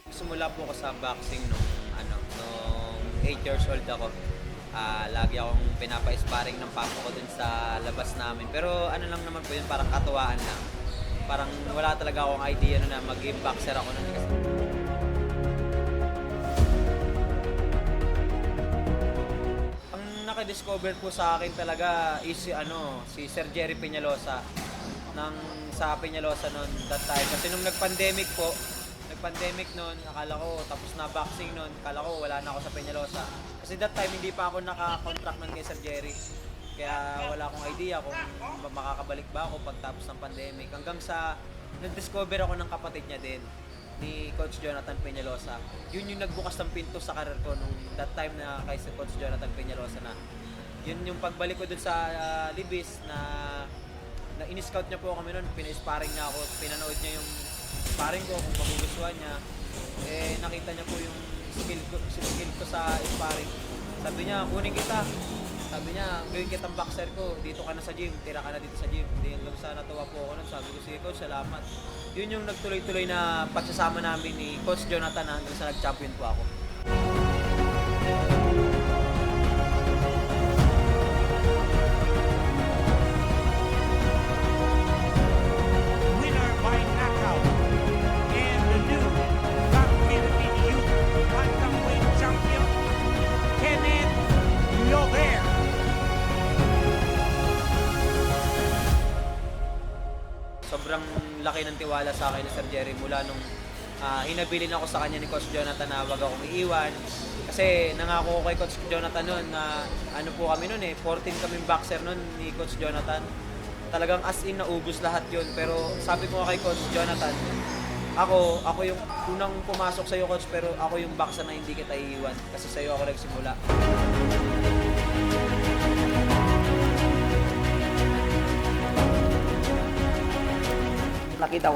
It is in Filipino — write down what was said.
Simula po ako sa boxing nung 8 years old ako. Lagi akong pinapa-sparring ng papa ko dun sa labas namin. Pero ano lang naman po yun, parang katuwaan lang. Parang wala talaga akong idea na mag-game boxer ako nun. Kasi ang nakadiscover po sa akin talaga is si Sir Jerry Peñalosa sa Peñalosa noon that time. Kasi nung nag-pandemic noon, akala ko tapos na boxing noon, akala ko wala na ako sa Peñalosa. Kasi that time hindi pa ako naka-contract nun kay Sir Jerry. Kaya wala akong idea kung makakabalik ba ako pagtapos ng pandemic. Hanggang sa nag-discover ako ng kapatid niya din, ni Coach Jonathan Peñalosa. Yun yung nagbukas ng pinto sa career ko nung that time na kay Coach Jonathan Peñalosa na. Yun yung pagbalik ko dun sa Libis na in-scout niya po kami noon, pina-sparring niya ako, pinanood niya yung sparring ko kung magugustuhan niya. Nakita niya po yung skill ko sa sparring. Sabi niya, kunin kita. Sabi niya, gawin kitang boxer ko, dito ka na sa gym, tira ka na dito sa gym. Hindi hanggang sa natuwa po ako nun. Sabi ko, sige Coach, salamat. Yun yung nagtuloy-tuloy na pagsasama namin ni Coach Jonathan hanggang sa nag-champion po ako. Winner by knockout and the new Top Philippine Youth Bantamweight Champion, Kenneth Llover. Sobrang laki ng tiwala sa akin ni Sir Jerry mula nung hinabilin ako sa kanya ni Coach Jonathan na wag akong iiwan. Kasi nangako ko kay Coach Jonathan noon na ano po kami noon 14 kaming boxer noon ni Coach Jonathan. Talagang as in naubos lahat yun. Pero sabi ko kay Coach Jonathan, ako yung unang pumasok sa'yo Coach, pero ako yung boxer na hindi kita iiwan. Kasi sa'yo ako nagsimula. Nakita ko